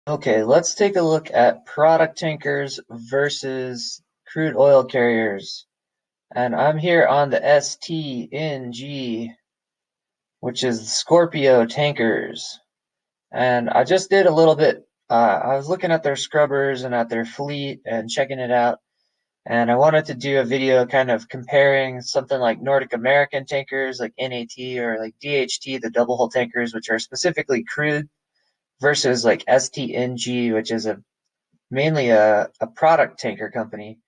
Okay, let's take a look at product tankers versus crude oil carriers. And I'm here on the STNG, which is Scorpio Tankers. And I just did a little bit, I was looking at their scrubbers and at their fleet and checking it out. And I wanted to do a video kind of comparing something like Nordic American tankers, like NAT, or like DHT, the double hull tankers, which are specifically crude, versus like STNG, which is mainly a product tanker company.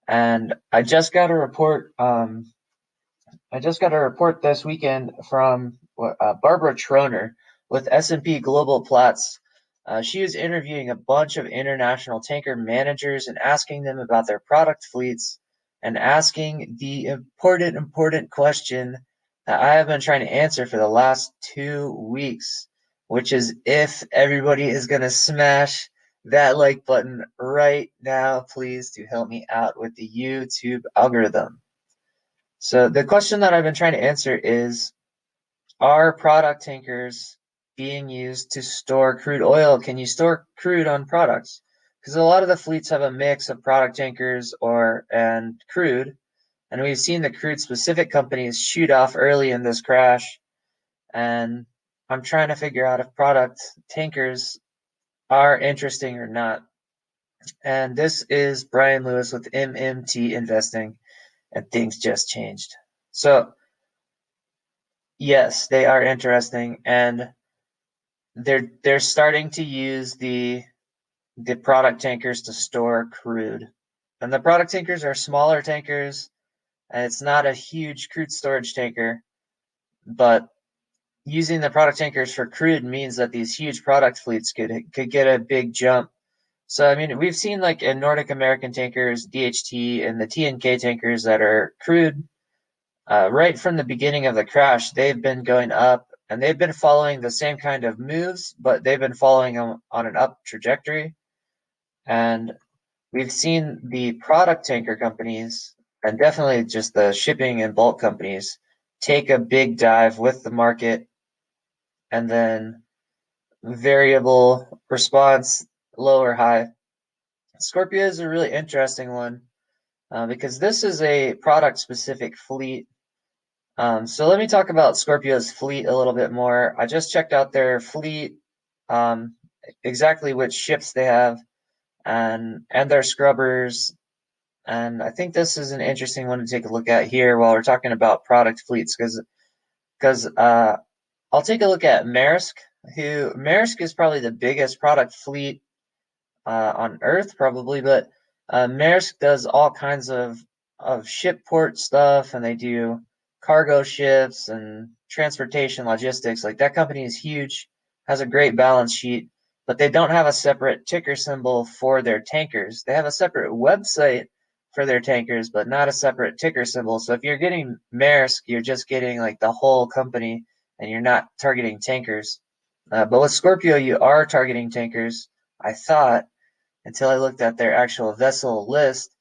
And I just got a report this weekend from Barbara Troner with S&P Global Platts. She was interviewing a bunch of international tanker managers and asking them about their product fleets and asking the important question that I have been trying to answer for the last 2 weeks, which is if everybody is going to smash that like button right now, please, to help me out with the YouTube algorithm. So the question that I've been trying to answer is, are product tankers being used to store crude oil? Can you store crude on products? Because a lot of the fleets have a mix of product tankers and crude, and we've seen the crude specific companies shoot off early in this crash, and I'm trying to figure out if product tankers are interesting or not. And this is Brian Lewis with MMT Investing, and things just changed. So yes, they are interesting, and they're starting to use the product tankers to store crude. And the product tankers are smaller tankers, and it's not a huge crude storage tanker, but using the product tankers for crude means that these huge product fleets could get a big jump. So I mean, we've seen like in Nordic American Tankers, DHT, and the TNK tankers that are crude. Right from the beginning of the crash, they've been going up and they've been following the same kind of moves, but they've been following them on an up trajectory. And we've seen the product tanker companies and definitely just the shipping and bulk companies take a big dive with the market and then variable response, low or high. Scorpio is a really interesting one because this is a product specific fleet. So let me talk about Scorpio's fleet a little bit more. I just checked out their fleet, um, exactly which ships they have, and their scrubbers. And I think this is an interesting one to take a look at here while we're talking about product fleets, because I'll take a look at Maersk, who Maersk is probably the biggest product fleet on Earth, probably, but Maersk does all kinds of ship port stuff, and they do cargo ships and transportation logistics. Like that company is huge, has a great balance sheet, but they don't have a separate ticker symbol for their tankers. They have a separate website for their tankers, but not a separate ticker symbol. So if you're getting Maersk, you're just getting like the whole company, and you're not targeting tankers. But with Scorpio, you are targeting tankers, I thought, until I looked at their actual vessel list,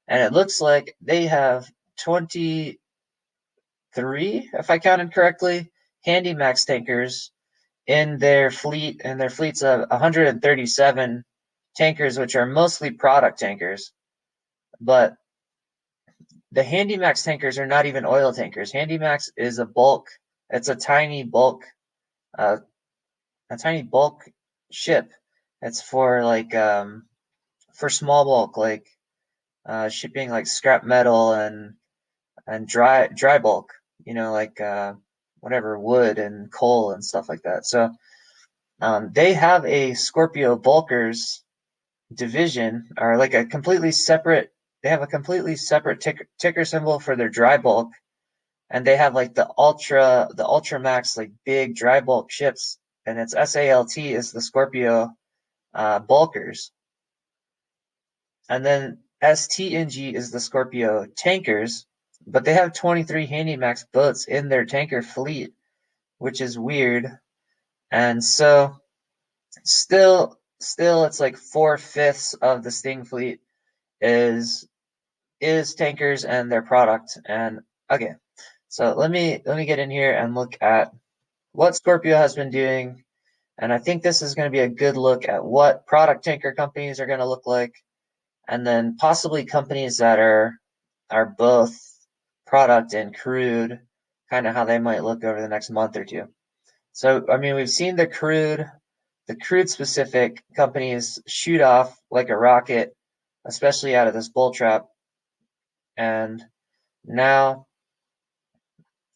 and it looks like they have 23, if I counted correctly, Handymax tankers in their fleet, and their fleet's of 137 tankers, which are mostly product tankers. But the Handymax tankers are not even oil tankers. Handymax is a bulk. It's uh, a tiny bulk ship. It's for small bulk, like shipping like scrap metal and dry bulk, like whatever wood and coal and stuff like that. So they have a Scorpio Bulkers division, or like a completely separate. They have a completely separate ticker symbol for their dry bulk, and they have like the Ultramax, like big dry bulk ships, and it's SALT is the Scorpio Bulkers, and then STNG is the Scorpio Tankers, but they have 23 Handymax boats in their tanker fleet, which is weird. And so still it's like 4/5 of the Sting fleet is tankers and their product. And okay, so let me get in here and look at what Scorpio has been doing And I think this is going to be a good look at what product tanker companies are going to look like, and then possibly companies that are both product and crude, kind of how they might look over the next month or two. So, I mean, we've seen the crude specific companies shoot off like a rocket, especially out of this bull trap. And now,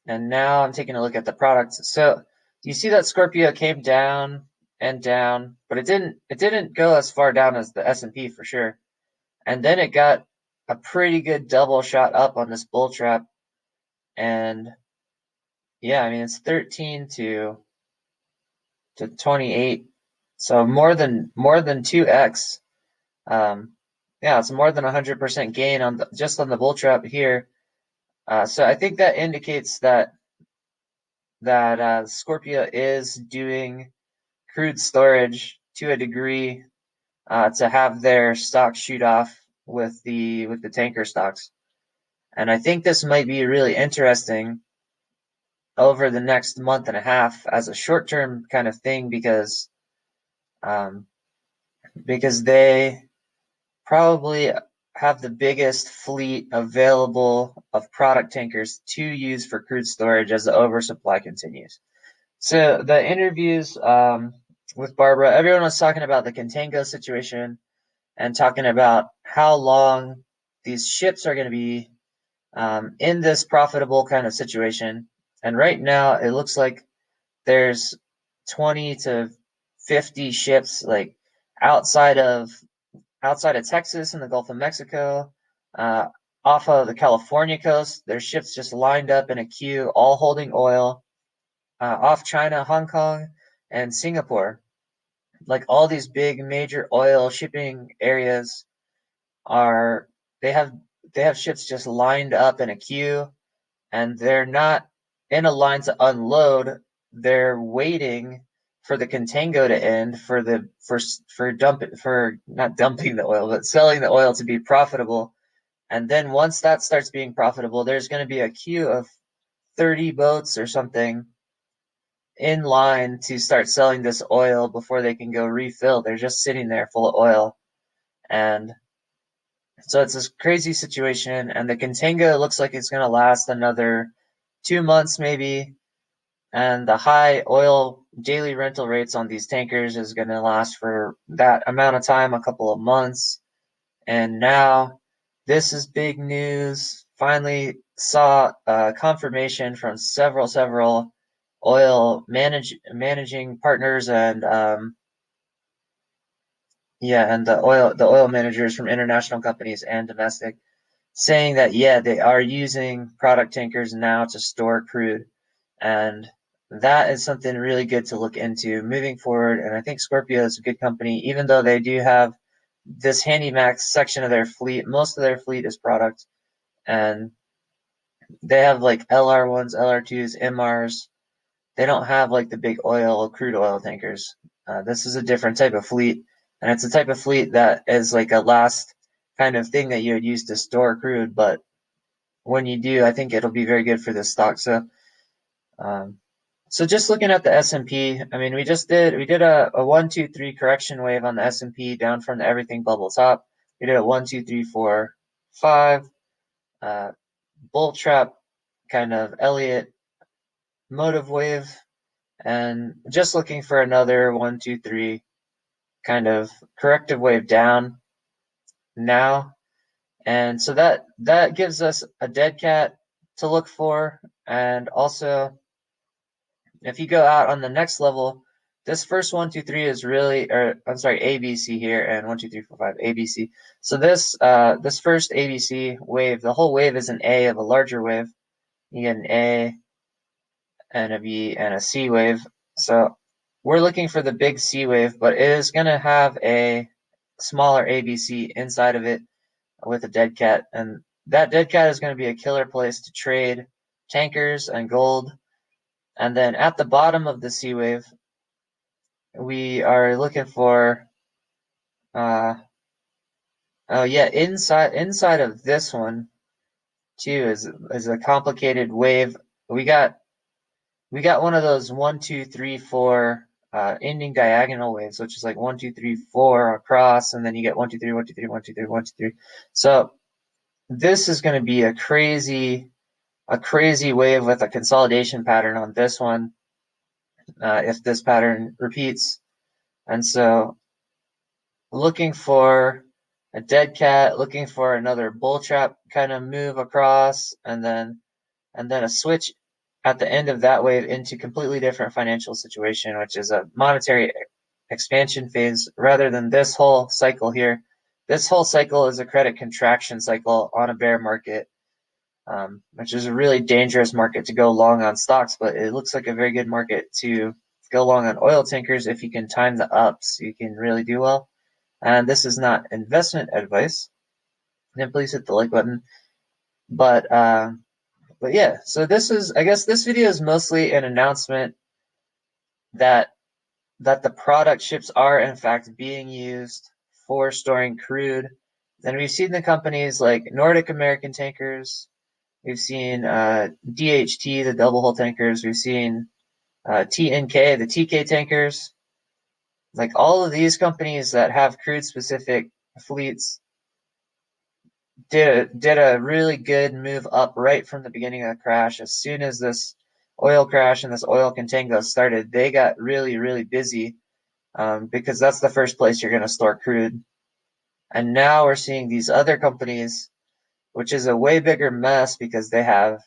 now I'm taking a look at the products. So you see that Scorpio came down and down, but it didn't go as far down as the S&P for sure. And then it got a pretty good double shot up on this bull trap. And yeah, I mean, it's 13 to 28. So more than 2x. Yeah, it's more than 100% gain on just on the bull trap here. So I think that indicates that Scorpio is doing crude storage to a degree, to have their stocks shoot off with the tanker stocks. And I think this might be really interesting over the next month and a half as a short-term kind of thing, um, because they probably have the biggest fleet available of product tankers to use for crude storage as the oversupply continues. So the interviews, with Barbara, everyone was talking about the contango situation and talking about how long these ships are going to be, in this profitable kind of situation. And right now, it looks like there's 20 to 50 ships like outside of Texas and the Gulf of Mexico, uh, off of the California coast. There's ships just lined up in a queue, all holding oil, off China, Hong Kong, and Singapore. Like all these big major oil shipping areas are they have they have ships just lined up in a queue, and they're not in a line to unload. They're waiting for the contango to end for not dumping the oil, but selling the oil to be profitable. And then once that starts being profitable, there's going to be a queue of 30 boats or something in line to start selling this oil before they can go refill. They're just sitting there full of oil. And so it's this crazy situation. And the contango looks like it's going to last another 2 months maybe. And the high oil daily rental rates on these tankers is going to last for that amount of time, a couple of months. And now this is big news. Finally saw confirmation from several oil managing partners, and yeah, and the oil managers from international companies and domestic, saying that yeah, they are using product tankers now to store crude. And that is something really good to look into moving forward. And I think Scorpio is a good company, even though they do have this Handymax section of their fleet. Most of their fleet is product, and they have like LR1s, LR2s, MRs. They don't have like the big crude oil tankers. This is a different type of fleet, and it's a type of fleet that is like a last kind of thing that you would use to store crude. But when you do, I think it'll be very good for this stock. Um, so just looking at the S&P, I mean, we did a 1, 2, 3 correction wave on the S&P down from the everything bubble top. We did a 1, 2, 3, 4, 5 bull trap kind of Elliott motive wave, and just looking for another 1, 2, 3 kind of corrective wave down now. And so that gives us a dead cat to look for. And also, if you go out on the next level, this first 1, 2, 3 is really, or I'm sorry, ABC here, and 1, 2, 3, 4, 5 ABC. So this first ABC wave, the whole wave is an A of a larger wave. You get an A and a B and a C wave. So we're looking for the big C wave, but it is going to have a smaller ABC inside of it with a dead cat. And that dead cat is going to be a killer place to trade tankers and gold. And then at the bottom of the C wave, we are looking for, uh, oh yeah, inside of this one too is a complicated wave. We got one of those 1, 2, 3, 4 ending diagonal waves, which is like 1, 2, 3, 4 across, and then you get 1, 2, 3, 1, 2, 3, 1, 2, 3, 1, 2, 3. So this is going to be a crazy wave with a consolidation pattern on this one, if this pattern repeats. And so looking for a dead cat, looking for another bull trap kind of move across, and then a switch at the end of that wave into completely different financial situation, which is a monetary expansion phase rather than this whole cycle here. This whole cycle is a credit contraction cycle on a bear market, which is a really dangerous market to go long on stocks, but it looks like a very good market to go long on oil tankers if you can time the ups. You can really do well. And this is not investment advice. Then please hit the like button. But yeah, so this is, I guess this video is mostly an announcement that the product ships are in fact being used for storing crude. And we've seen the companies like Nordic American Tankers, we've seen DHT, the double hull tankers, we've seen TNK, the Teekay Tankers. Like all of these companies that have crude specific fleets did a really good move up right from the beginning of the crash. As soon as this oil crash and this oil contango started, they got really busy, because that's the first place you're going to store crude. And now we're seeing these other companies, which is a way bigger mess because they have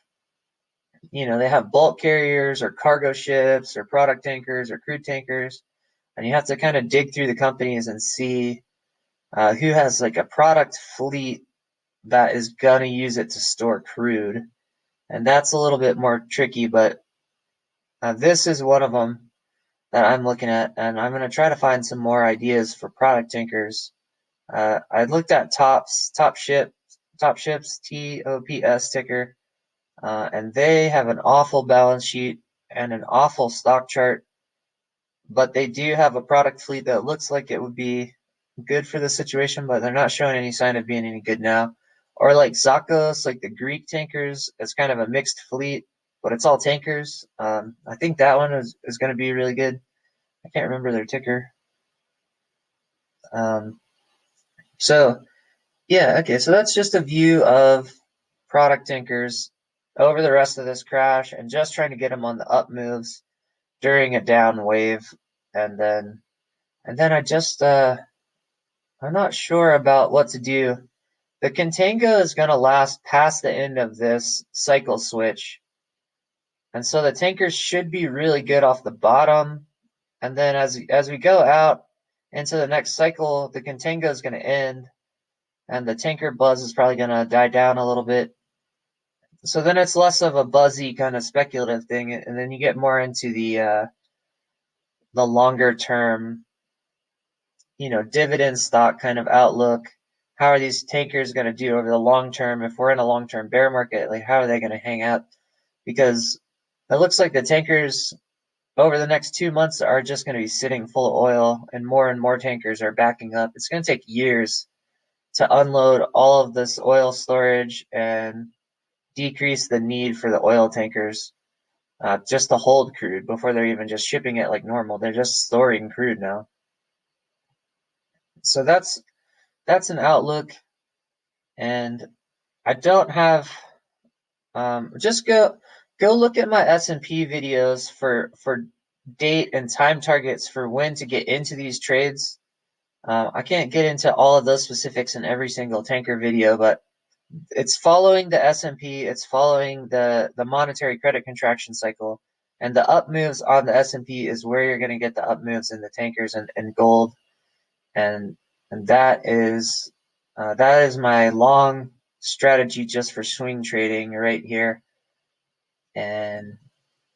bulk carriers or cargo ships or product tankers or crude tankers, and you have to kind of dig through the companies and see who has like a product fleet that is gonna use it to store crude, and that's a little bit more tricky. But this is one of them that I'm looking at, and I'm gonna try to find some more ideas for product tankers. I looked at top ships, TOPS ticker, and they have an awful balance sheet and an awful stock chart, but they do have a product fleet that looks like it would be good for the situation, but they're not showing any sign of being any good now. Or like Zakos, like the Greek tankers, it's kind of a mixed fleet, but it's all tankers. I think that one is going to be really good. I can't remember their ticker. So yeah, okay, so that's just a view of product tankers over the rest of this crash and just trying to get them on the up moves during a down wave. And then I just I'm not sure about what to do. The contango is going to last past the end of this cycle switch, and so the tankers should be really good off the bottom. And then as we go out into the next cycle, the contango is going to end, and the tanker buzz is probably going to die down a little bit. So then it's less of a buzzy kind of speculative thing, and then you get more into the longer term, dividend stock kind of outlook. How are these tankers going to do over the long term? If we're in a long term bear market, like how are they going to hang out? Because it looks like the tankers over the next 2 months are just going to be sitting full of oil, and more tankers are backing up. It's going to take years to unload all of this oil storage and decrease the need for the oil tankers, just to hold crude before they're even just shipping it like normal. They're just storing crude now. So that's an outlook, and I don't have. Just go look at my S&P videos for date and time targets for when to get into these trades. I can't get into all of those specifics in every single tanker video, but it's following the S&P, it's following the monetary credit contraction cycle, and the up moves on the S&P is where you're going to get the up moves in the tankers and gold, and that is my long strategy just for swing trading right here. And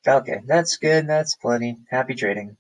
okay, that's good. That's plenty. Happy trading.